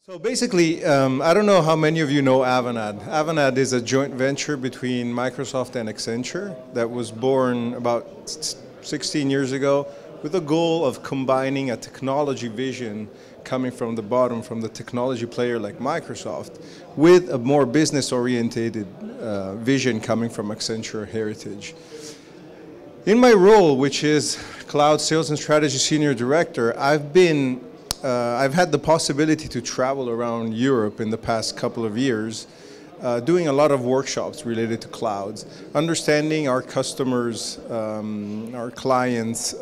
So basically, I don't know how many of you know Avanade. Avanade is a joint venture between Microsoft and Accenture that was born about 16 years ago with the goal of combining a technology vision coming from the bottom, from the technology player like Microsoft, with a more business-oriented vision coming from Accenture heritage. In my role, which is Cloud Sales and Strategy Senior Director, I've had the possibility to travel around Europe in the past couple of years, doing a lot of workshops related to clouds, understanding our customers, our clients'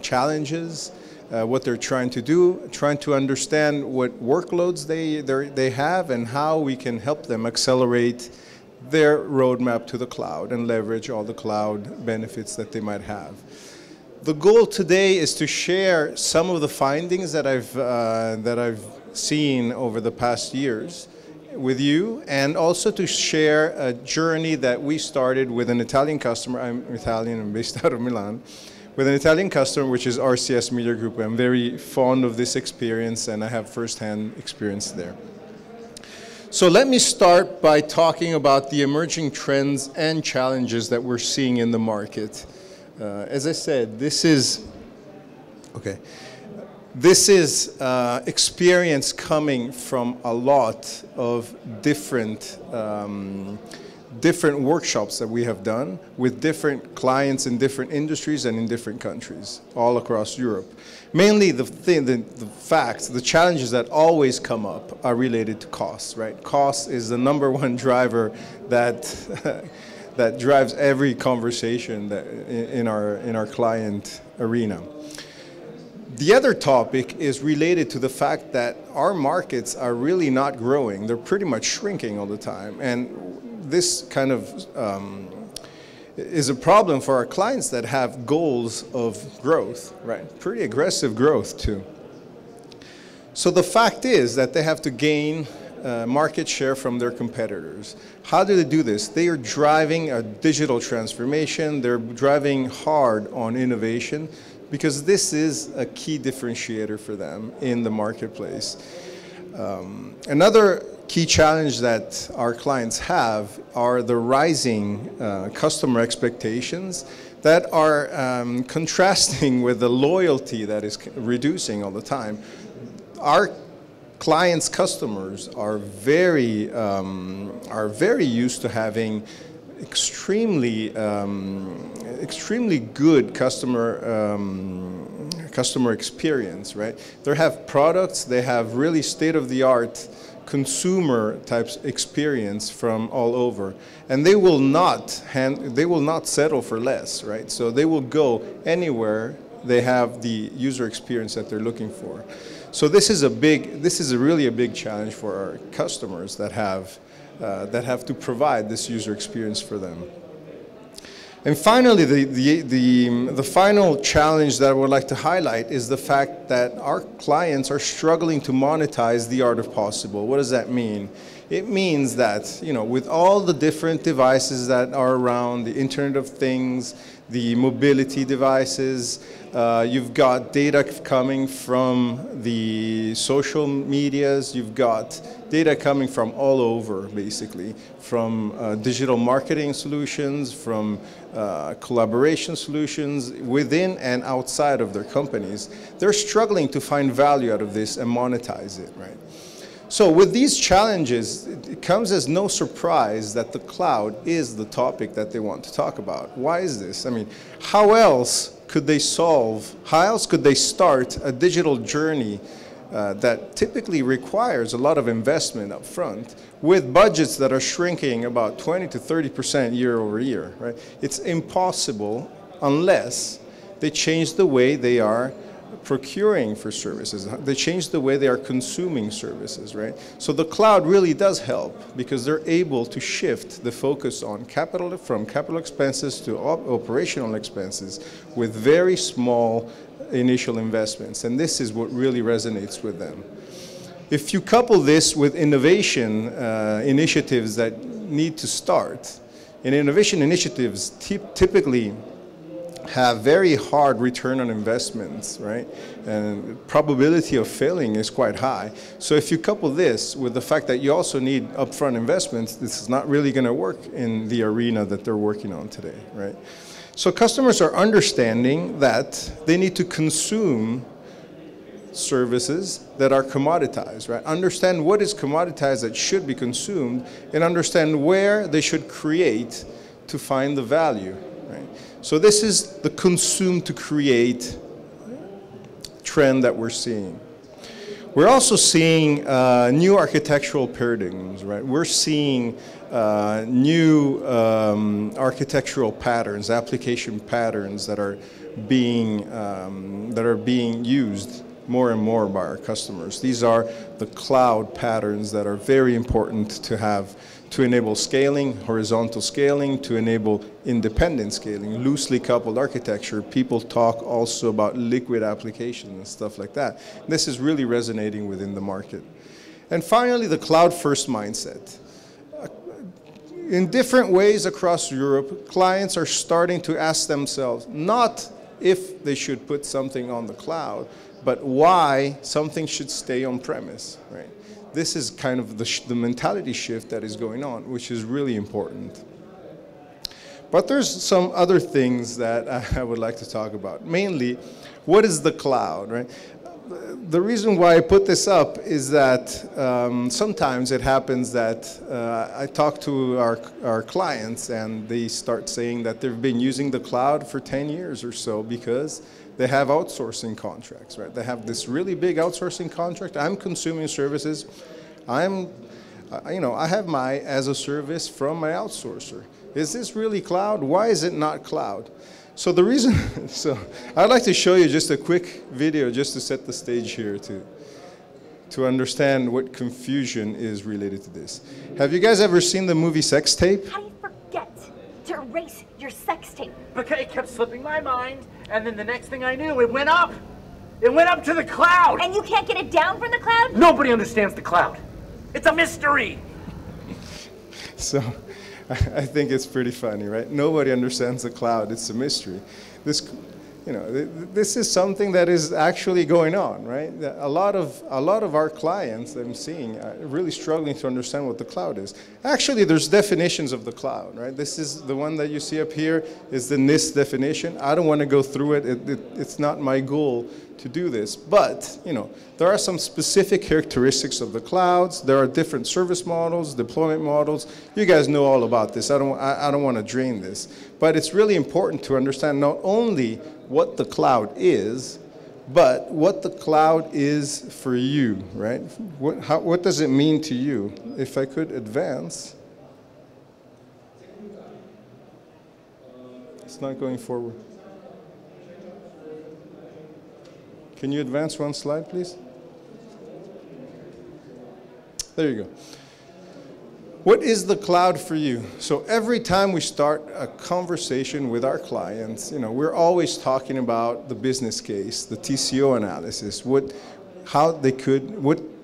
challenges, what they're trying to do, trying to understand what workloads they have and how we can help them accelerate their roadmap to the cloud and leverage all the cloud benefits that they might have. The goal today is to share some of the findings that I've seen over the past years with you, and also to share a journey that we started with an Italian customer. I'm Italian, I'm based out of Milan, with an Italian customer, which is RCS Media Group. I'm very fond of this experience, and I have firsthand experience there. So let me start by talking about the emerging trends and challenges that we're seeing in the market. As I said, this is experience coming from a lot of different workshops that we have done with different clients in different industries and in different countries all across Europe. Mainly the challenges that always come up are related to costs, right? Cost is the #1 driver that that drives every conversation that in our client arena. The other topic is related to the fact that our markets are really not growing. They're pretty much shrinking all the time. And this kind of is a problem for our clients that have goals of growth, right? Pretty aggressive growth too. So the fact is that they have to gain market share from their competitors. How do they do this? They are driving a digital transformation. They're driving hard on innovation because this is a key differentiator for them in the marketplace. Another key challenge that our clients have are the rising customer expectations that are contrasting with the loyalty that is reducing all the time. Our clients' customers are very used to having extremely good customer experience, right? They have products, they have really state-of-the-art consumer types experience from all over, and they will not settle for less, right? So they will go anywhere they have the user experience that they're looking for. So this is really a big challenge for our customers that have to provide this user experience for them. And finally, the final challenge that I would like to highlight is the fact that our clients are struggling to monetize the art of possible. What does that mean? It means that, you know, with all the different devices that are around, the Internet of Things, the mobility devices, you've got data coming from the social medias, you've got data coming from all over, basically, from digital marketing solutions, from collaboration solutions within and outside of their companies. They're struggling to find value out of this and monetize it, right? So with these challenges, it comes as no surprise that the cloud is the topic that they want to talk about. Why is this? I mean, how else could they start a digital journey that typically requires a lot of investment up front with budgets that are shrinking about 20 to 30% year over year, right? It's impossible unless they change the way they are procuring for services. They change the way they are consuming services, right? So the cloud really does help because they're able to shift the focus on from capital expenses to operational expenses with very small initial investments. And this is what really resonates with them. If you couple this with innovation initiatives that need to start, and innovation initiatives typically have very hard return on investments, right? And probability of failing is quite high. So if you couple this with the fact that you also need upfront investments, this is not really going to work in the arena that they're working on today, right? So customers are understanding that they need to consume services that are commoditized, right? Understand what is commoditized that should be consumed, and understand where they should create to find the value, right? So this is the consume to create trend that we're seeing. We're also seeing new architectural paradigms, right? We're seeing new architectural patterns, application patterns that are being used more and more by our customers. These are the cloud patterns that are very important to have to enable scaling, horizontal scaling, to enable independent scaling, loosely coupled architecture. People talk also about liquid applications and stuff like that. This is really resonating within the market. And finally, the cloud-first mindset. In different ways across Europe, clients are starting to ask themselves, not if they should put something on the cloud, but why something should stay on premise, right? This is kind of the mentality shift that is going on, which is really important. But there's some other things that I would like to talk about. Mainly, what is the cloud, right? The reason why I put this up is that sometimes it happens that I talk to our clients and they start saying that they've been using the cloud for 10 years or so because they have outsourcing contracts, right? They have this really big outsourcing contract. I'm consuming services. I have my as a service from my outsourcer. Is this really cloud? Why is it not cloud? So the reason, so I'd like to show you just a quick video just to set the stage here to understand what confusion is related to this. Have you guys ever seen the movie Sex Tape? How do you forget to erase your sex tape? Because it kept slipping my mind, and then the next thing I knew, it went up. It went up to the cloud. And you can't get it down from the cloud? Nobody understands the cloud. It's a mystery. So I think it's pretty funny, right? Nobody understands the cloud. It's a mystery. This is something that is actually going on, right? A lot of our clients that I'm seeing are really struggling to understand what the cloud is. Actually, there's definitions of the cloud, right? This is the one that you see up here is the NIST definition. I don't want to go through it. It's not my goal to do this, but there are some specific characteristics of the clouds. There are different service models, deployment models. You guys know all about this. I don't want to drain this, but it's really important to understand not only what the cloud is, but what the cloud is for you, right? What does it mean to you? If I could advance. It's not going forward. Can you advance one slide, please? There you go. What is the cloud for you? So every time we start a conversation with our clients, we're always talking about the business case, the TCO analysis, what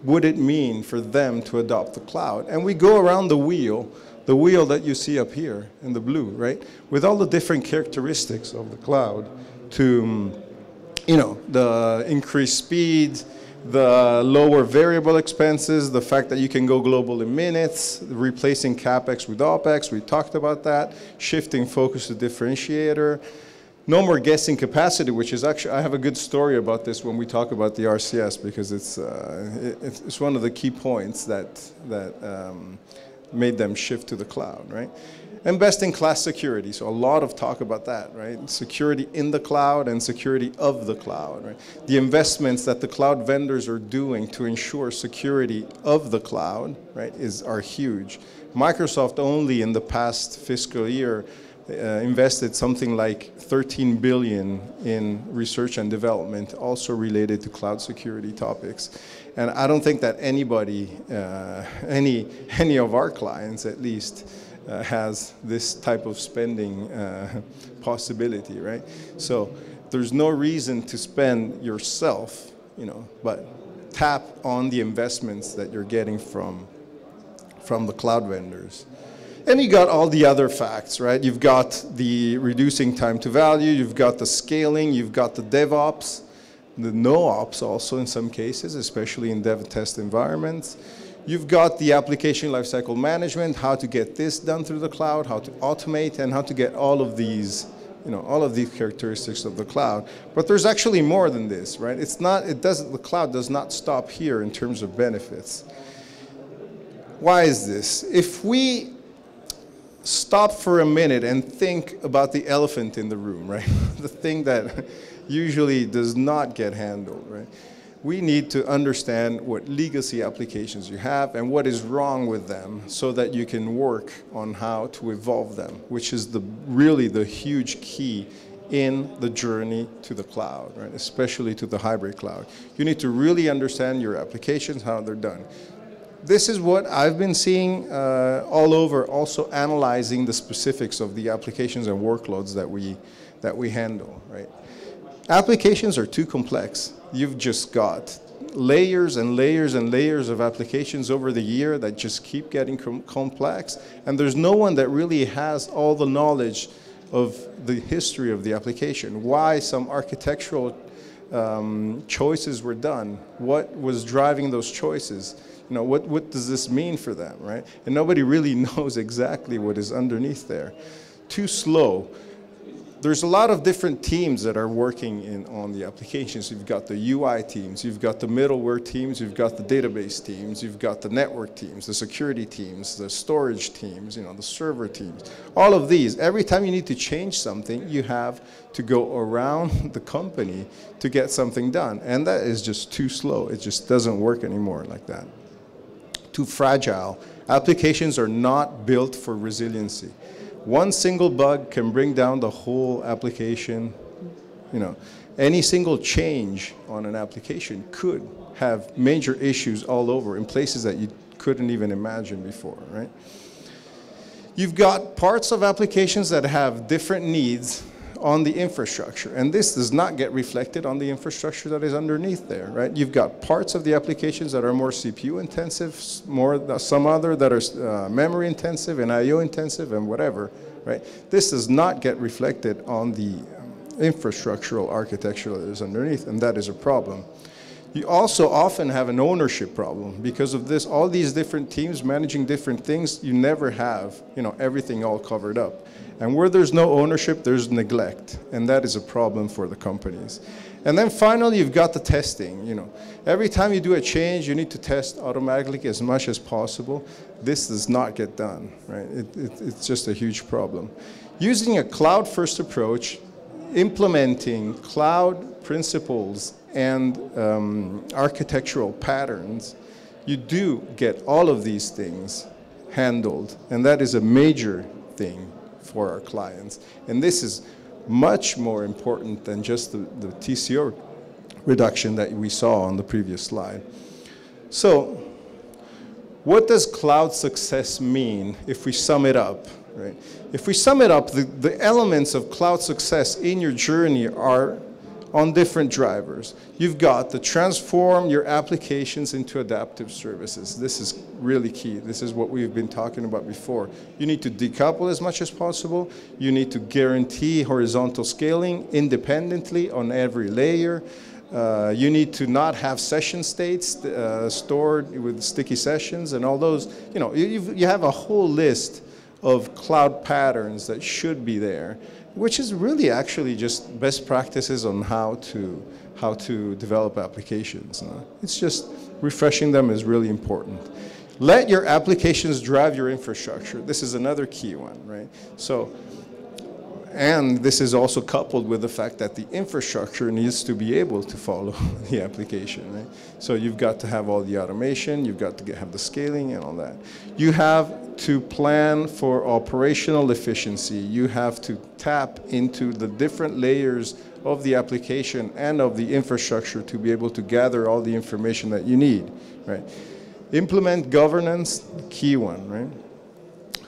would it mean for them to adopt the cloud? And we go around the wheel that you see up here in the blue, right? With all the different characteristics of the cloud to the increased speed, the lower variable expenses, the fact that you can go global in minutes, replacing CapEx with OpEx, we talked about that, shifting focus to differentiator, no more guessing capacity, which is actually, I have a good story about this when we talk about the RCS, because it's one of the key points that made them shift to the cloud, right? And best-in-class security, so a lot of talk about that, right? Security in the cloud and security of the cloud, right? The investments that the cloud vendors are doing to ensure security of the cloud, right, are huge. Microsoft only in the past fiscal year invested something like $13 billion in research and development, also related to cloud security topics. And I don't think that anybody, any of our clients at least, has this type of spending possibility, right? So there's no reason to spend yourself, but tap on the investments that you're getting from the cloud vendors. And you got all the other facts, right? You've got the reducing time to value, you've got the scaling, you've got the DevOps, the no-ops also in some cases, especially in dev test environments. You've got the application lifecycle management, how to get this done through the cloud, how to automate, and how to get all of these, all of these characteristics of the cloud. But there's actually more than this, right? The cloud does not stop here in terms of benefits. Why is this? If we stop for a minute and think about the elephant in the room, right? The thing that usually does not get handled, right? We need to understand what legacy applications you have and what is wrong with them so that you can work on how to evolve them, which is really the huge key in the journey to the cloud, right? Especially to the hybrid cloud. You need to really understand your applications, how they're done. This is what I've been seeing all over, also analyzing the specifics of the applications and workloads that we handle, right? Applications are too complex. You've just got layers and layers and layers of applications over the year that just keep getting complex, and there's no one that really has all the knowledge of the history of the application, why some architectural choices were done, what was driving those choices, what does this mean for them, right? And nobody really knows exactly what is underneath there. Too slow. There's a lot of different teams that are working on the applications. You've got the UI teams, you've got the middleware teams, you've got the database teams, you've got the network teams, the security teams, the storage teams, the server teams. All of these, every time you need to change something, you have to go around the company to get something done. And that is just too slow. It just doesn't work anymore like that. Too fragile. Applications are not built for resiliency. One single bug can bring down the whole application. Any single change on an application could have major issues all over in places that you couldn't even imagine before, right? You've got parts of applications that have different needs on the infrastructure, and this does not get reflected on the infrastructure that is underneath there, right? You've got parts of the applications that are more CPU intensive, some other that are memory intensive and IO intensive and whatever, right? This does not get reflected on the infrastructural architecture that is underneath, and that is a problem. You also often have an ownership problem because of this. All these different teams managing different things, you never have, everything all covered up. And where there's no ownership, there's neglect, and that is a problem for the companies. And then finally, you've got the testing. Every time you do a change, you need to test automatically as much as possible. This does not get done, right? It's just a huge problem. Using a cloud-first approach, implementing cloud principles and architectural patterns, you do get all of these things handled, and that is a major thing for our clients. And this is much more important than just the TCO reduction that we saw on the previous slide. So what does cloud success mean if we sum it up, right? If we sum it up, the elements of cloud success in your journey are on different drivers. You've got to transform your applications into adaptive services. This is really key. This is what we've been talking about before. You need to decouple as much as possible. You need to guarantee horizontal scaling independently on every layer. You need to not have session states stored with sticky sessions and all those. You have a whole list of cloud patterns that should be there, which is really actually just best practices on how to develop applications. It's just refreshing them is really important. Let your applications drive your infrastructure. This is another key one, right? And this is also coupled with the fact that the infrastructure needs to be able to follow the application, right? So you've got to have all the automation, you've got to have the scaling and all that. You have to plan for operational efficiency. You have to tap into the different layers of the application and of the infrastructure to be able to gather all the information that you need, right? Implement governance, key one, right?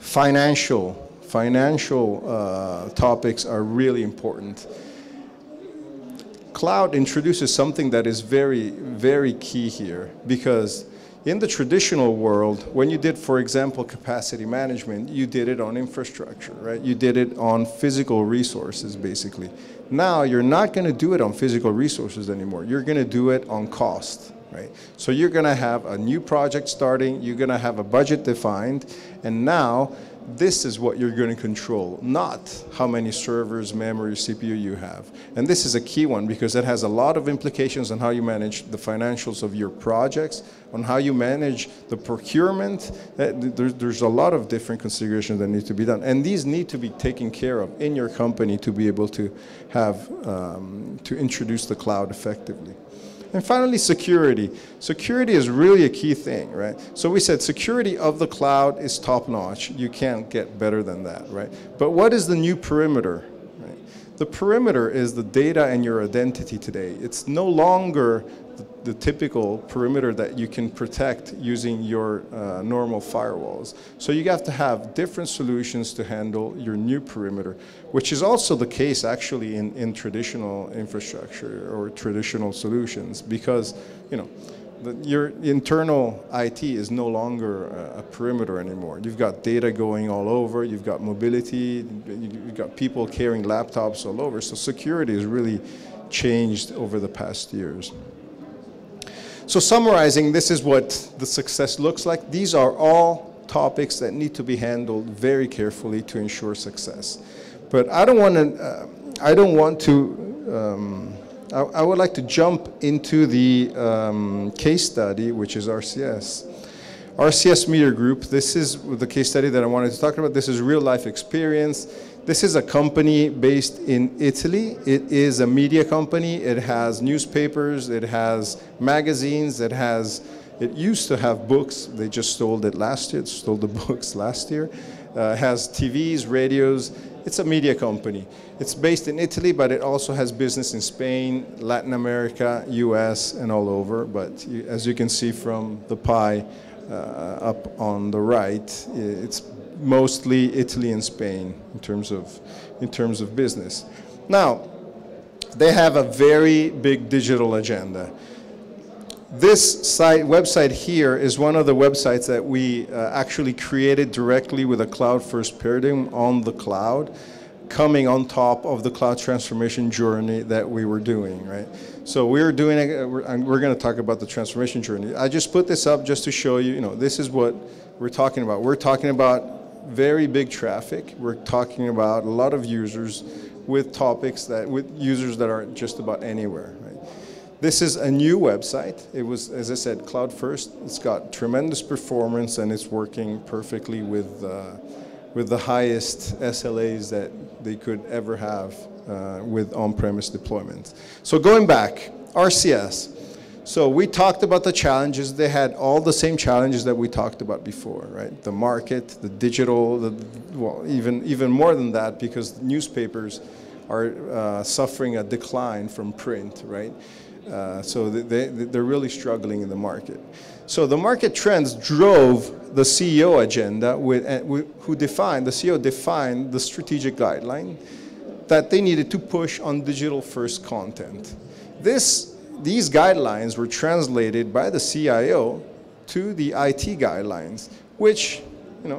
Financial topics are really important. Cloud introduces something that is very, very key here, because In the traditional world, when you did, for example, capacity management, you did it on infrastructure, right? You did it on physical resources, basically. Now, you're not going to do it on physical resources anymore. You're going to do it on cost, right? So you're going to have a new project starting, you're going to have a budget defined, and now this is what you're going to control, not how many servers, memory, CPU you have. And this is a key one because it has a lot of implications on how you manage the financials of your projects, on how you manage the procurement. There's a lot of different considerations that need to be done. And these need to be taken care of in your company to be able to have, to introduce the cloud effectively. And finally, security. Security is really a key thing, right? So we said security of the cloud is top-notch. You can't get better than that, right? But what is the new perimeter? Right? The perimeter is the data and your identity today. It's no longer the typical perimeter that you can protect using your normal firewalls. So you have to have different solutions to handle your new perimeter, which is also the case actually in traditional infrastructure or traditional solutions, because your internal IT is no longer a perimeter anymore. You've got data going all over, you've got mobility, you've got people carrying laptops all over. So security has really changed over the past years. So summarizing, this is what the success looks like. These are all topics that need to be handled very carefully to ensure success. But I would like to jump into the case study, which is RCS. RCS Media Group, this is the case study that I wanted to talk about. This is real life experience. This is a company based in Italy. It is a media company. It has newspapers, it has magazines, it used to have books. They just stole it last year. It stole the books last year. It has TVs, radios. It's a media company. It's based in Italy, but it also has business in Spain, Latin America, US, and all over. But as you can see from the pie up on the right, it's mostly Italy and Spain in terms of business. Now, they have a very big digital agenda. This website here is one of the websites that we actually created directly with a cloud-first paradigm on the cloud, coming on top of the cloud transformation journey that we were doing, right? So we're going to talk about the transformation journey. I just put this up just to show you, this is what we're talking about. We're talking about very big traffic. We're talking about a lot of users with users that are just about anywhere, right? This is a new website. It was, as I said, cloud first. It's got tremendous performance and it's working perfectly with the highest SLAs that they could ever have with on-premise deployments. So going back, RCS. So we talked about the challenges. They had all the same challenges that we talked about before, right? The market, the digital, well, even more than that, because newspapers are suffering a decline from print, right? So they're really struggling in the market. So the market trends drove the CEO agenda, the CEO defined the strategic guideline that they needed to push on digital-first content. These guidelines were translated by the CIO to the IT guidelines, which,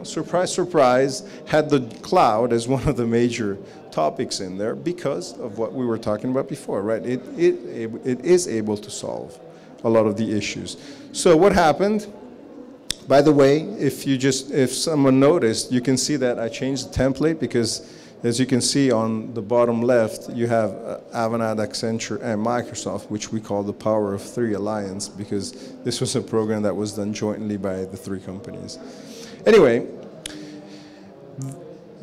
surprise, surprise, had the cloud as one of the major topics in there because of what we were talking about before, right? It is able to solve a lot of the issues. So what happened? By the way, if someone noticed, you can see that I changed the template because, as you can see on the bottom left, you have Avanade, Accenture, and Microsoft, which we call the Power of Three Alliance, because this was a program that was done jointly by the three companies. Anyway,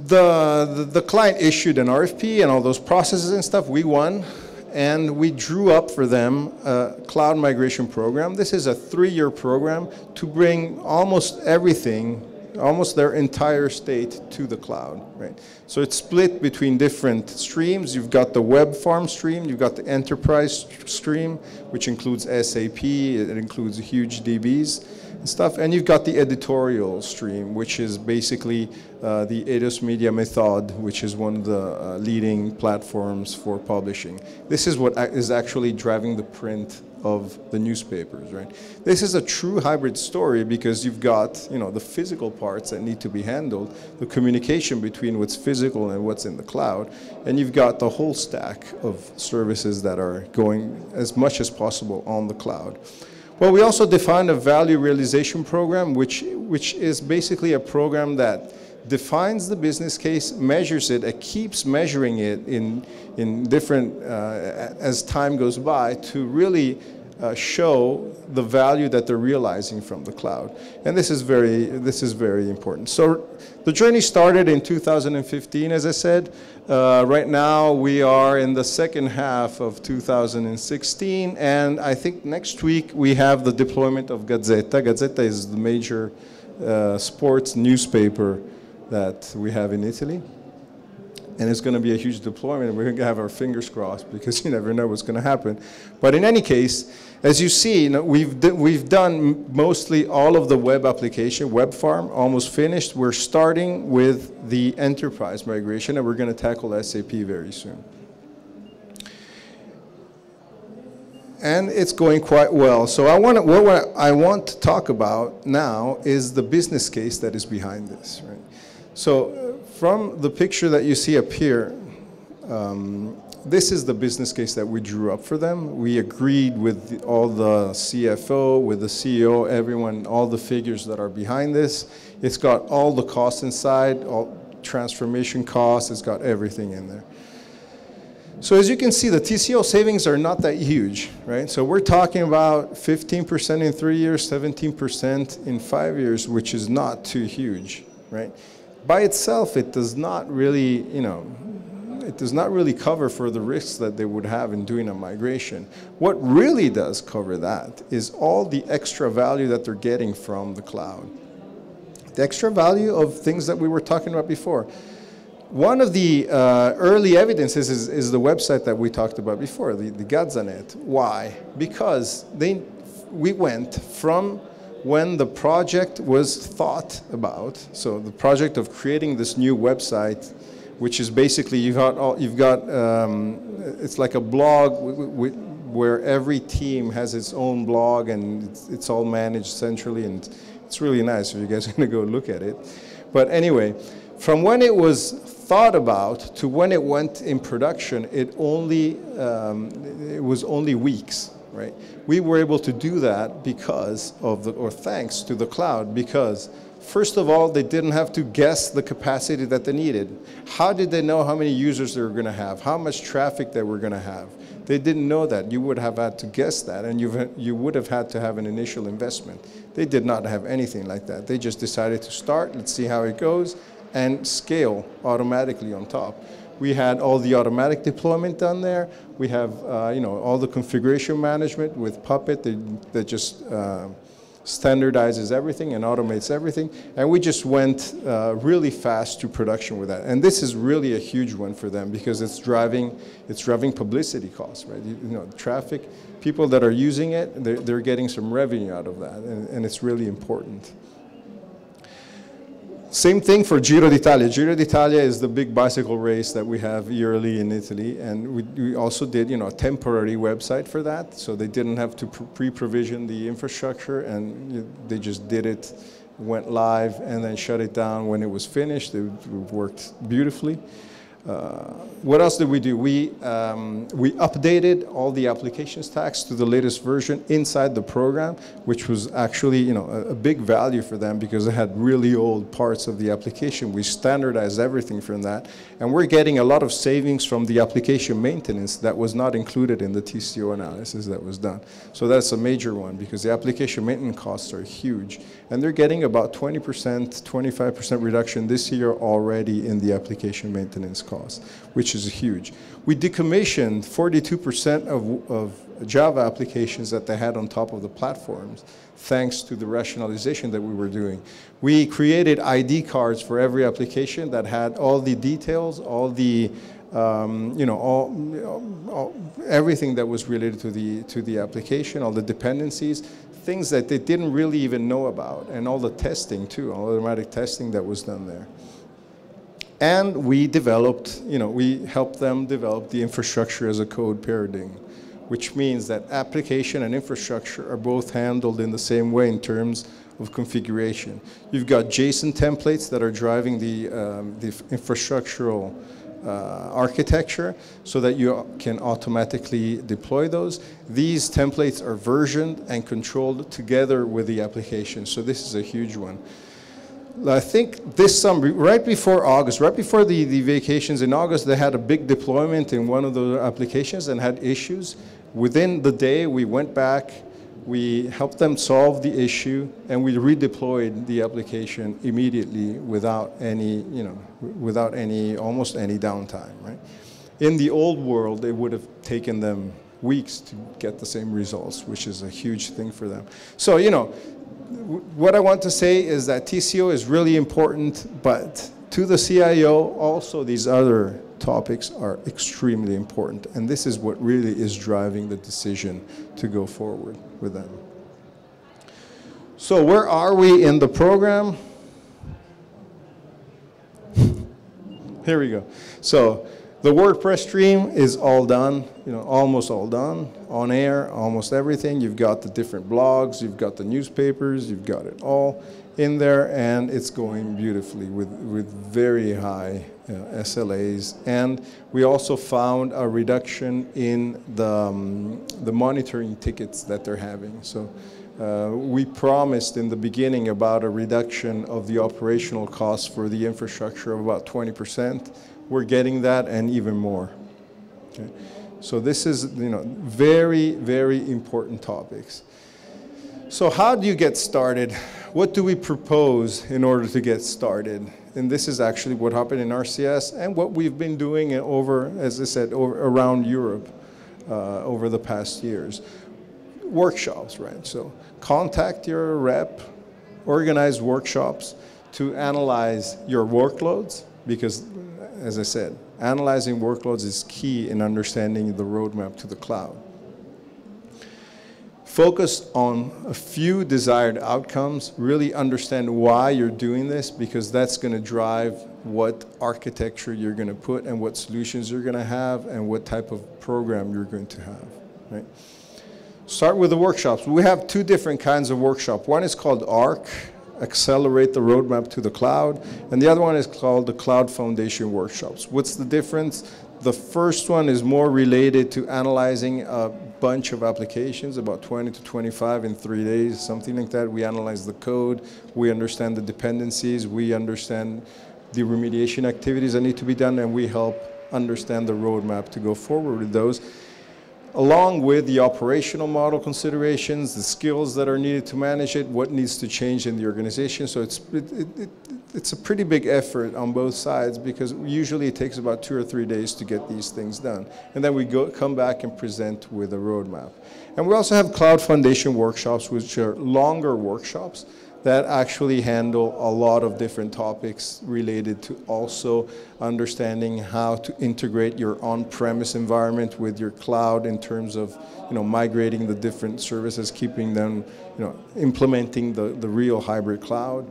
the client issued an RFP and all those processes and stuff. We won, and we drew up for them a cloud migration program. This is a 3-year program to bring almost everything, almost their entire state to the cloud, right? So it's split between different streams. You've got the web farm stream, you've got the enterprise stream, which includes SAP, it includes huge DBs, and stuff. And you've got the editorial stream, which is basically the Eidos Media Method, which is one of the leading platforms for publishing. This is what is actually driving the print of the newspapers, right? This is a true hybrid story because you've got, you know, the physical parts that need to be handled, the communication between what's physical and what's in the cloud, and you've got the whole stack of services that are going as much as possible on the cloud. Well, we also defined a value realization program, which is basically a program that defines the business case, measures it, and keeps measuring it in different, as time goes by, to really show the value that they're realizing from the cloud. And this is very important. So the journey started in 2015, as I said. Right now we are in the second half of 2016, and I think next week we have the deployment of Gazzetta. Gazzetta is the major sports newspaper that we have in Italy. And it's going to be a huge deployment, and we're going to have our fingers crossed because you never know what's going to happen. But in any case, as you see, you know, we've done mostly all of the web application, web farm, almost finished. We're starting with the enterprise migration, and we're going to tackle SAP very soon. And it's going quite well. So what I want to talk about now is the business case that is behind this, right? So from the picture that you see up here, this is the business case that we drew up for them. We agreed with all the CFO, with the CEO, everyone, all the figures that are behind this. It's got all the costs inside, all transformation costs, it's got everything in there. So as you can see, the TCO savings are not that huge, right? So we're talking about 15% in 3 years, 17% in 5 years, which is not too huge, right? By itself, it does not really, you know, it does not really cover for the risks that they would have in doing a migration. What really does cover that is all the extra value that they're getting from the cloud. The extra value of things that we were talking about before. One of the early evidences is the website that we talked about before, the Gazzanet. Why? Because we went from when the project was thought about, so the project of creating this new website, which is basically it's like a blog where every team has its own blog and it's all managed centrally, and it's really nice if you guys are going to go look at it. But anyway, from when it was thought about to when it went in production, it was only weeks. Right? We were able to do that because of thanks to the cloud, because first of all, they didn't have to guess the capacity that they needed. How did they know how many users they were going to have, how much traffic they were going to have? They didn't know that. You would have had to guess that, and you would have had to have an initial investment. They did not have anything like that. They just decided to start, let's see how it goes, and scale automatically on top. We had all the automatic deployment done there. We have you know, all the configuration management with Puppet that just standardizes everything and automates everything. And we just went really fast to production with that. And this is really a huge one for them because it's driving publicity costs, right? You know, traffic, people that are using it, they're getting some revenue out of that, and it's really important. Same thing for Giro d'Italia. Giro d'Italia is the big bicycle race that we have yearly in Italy, and we also did, you know, a temporary website for that, so they didn't have to pre-provision the infrastructure, and they just did it, went live, and then shut it down when it was finished. It worked beautifully. What else did we do? We updated all the application stacks to the latest version inside the program, which was actually, you know, a big value for them because they had really old parts of the application. We standardized everything from that, and we're getting a lot of savings from the application maintenance that was not included in the TCO analysis that was done. So that's a major one because the application maintenance costs are huge, and they're getting about 20%, 25% reduction this year already in the application maintenance cost, which is huge. We decommissioned 42% of Java applications that they had on top of the platforms, thanks to the rationalization that we were doing. We created ID cards for every application that had all the details, all the you know, everything that was related to the application, all the dependencies. things that they didn't really even know about, and all the testing too, all the automatic testing that was done there. And we developed, we helped them develop the infrastructure as a code paradigm, which means that application and infrastructure are both handled in the same way in terms of configuration. You've got JSON templates that are driving the infrastructural architecture so that you can automatically deploy those. These templates are versioned and controlled together with the application, so this is a huge one. I think this summer, right before August, right before the vacations in August, they had a big deployment in one of the applications and had issues. Within the day, we went back, we helped them solve the issue, and we redeployed the application immediately without any, almost any downtime, right? In the old world, it would have taken them weeks to get the same results, which is a huge thing for them. So, what I want to say is that TCO is really important, but to the CIO, also these other topics are extremely important. And this is what really is driving the decision to go forward with them. So where are we in the program? Here we go. So the WordPress stream is all done, almost all done. On air, almost everything. You've got the different blogs, you've got the newspapers, you've got it all in there, and it's going beautifully with very high SLAs. And we also found a reduction in the monitoring tickets that they're having. So we promised in the beginning about a reduction of the operational costs for the infrastructure of about 20%. We're getting that and even more. Okay. So this is, very, very important topics. So how do you get started? What do we propose in order to get started? And this is actually what happened in RCS and what we've been doing over, as I said, around Europe over the past years. Workshops, right? So contact your rep, organize workshops to analyze your workloads, because, as I said, analyzing workloads is key in understanding the roadmap to the cloud. Focus on a few desired outcomes. Really understand why you're doing this, because that's going to drive what architecture you're going to put and what solutions you're going to have and what type of program you're going to have. Right? Start with the workshops. We have two different kinds of workshop. One is called ARC, Accelerate the Roadmap to the Cloud, and the other one is called the Cloud Foundation Workshops. What's the difference? The first one is more related to analyzing a bunch of applications, about 20 to 25 in 3 days, something like that. We analyze the code, we understand the dependencies, we understand the remediation activities that need to be done, and we help understand the roadmap to go forward with those, along with the operational model considerations, the skills that are needed to manage it, what needs to change in the organization. So it's a pretty big effort on both sides, because usually it takes about 2 or 3 days to get these things done. And then we come back and present with a roadmap. And we also have Cloud Foundation workshops, which are longer workshops that actually handle a lot of different topics related to also understanding how to integrate your on-premise environment with your cloud in terms of migrating the different services, keeping them, implementing the real hybrid cloud.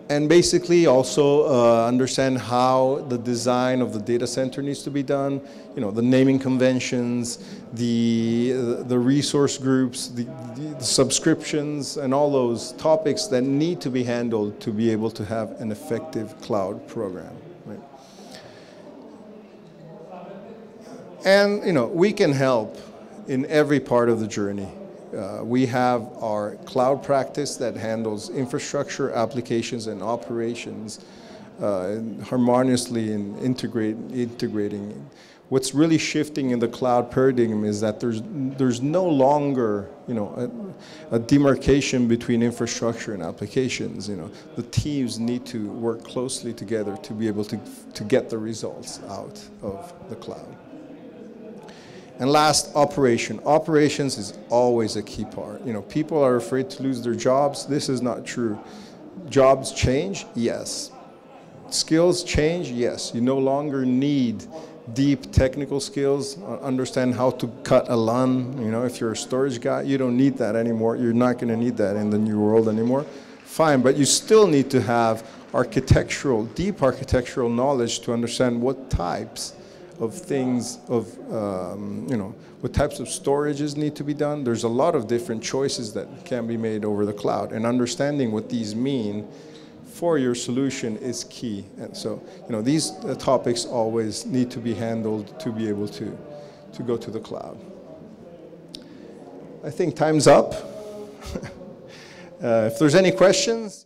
And basically also understand how the design of the data center needs to be done, the naming conventions, the resource groups, the subscriptions, and all those topics that need to be handled to be able to have an effective cloud program. Right? And we can help in every part of the journey. We have our cloud practice that handles infrastructure, applications, and operations harmoniously and integrating. What's really shifting in the cloud paradigm is that there's no longer a demarcation between infrastructure and applications. The teams need to work closely together to be able to get the results out of the cloud. And last, operation. Operations is always a key part. People are afraid to lose their jobs. This is not true. Jobs change, yes. Skills change, yes. You no longer need deep technical skills, understand how to cut a LUN. You know, if you're a storage guy, you don't need that anymore. You're not going to need that in the new world anymore. Fine, but you still need to have deep architectural knowledge to understand what types of things, what types of storages need to be done. There's a lot of different choices that can be made over the cloud, and understanding what these mean for your solution is key. And so, these topics always need to be handled to be able to go to the cloud. I think time's up. If there's any questions.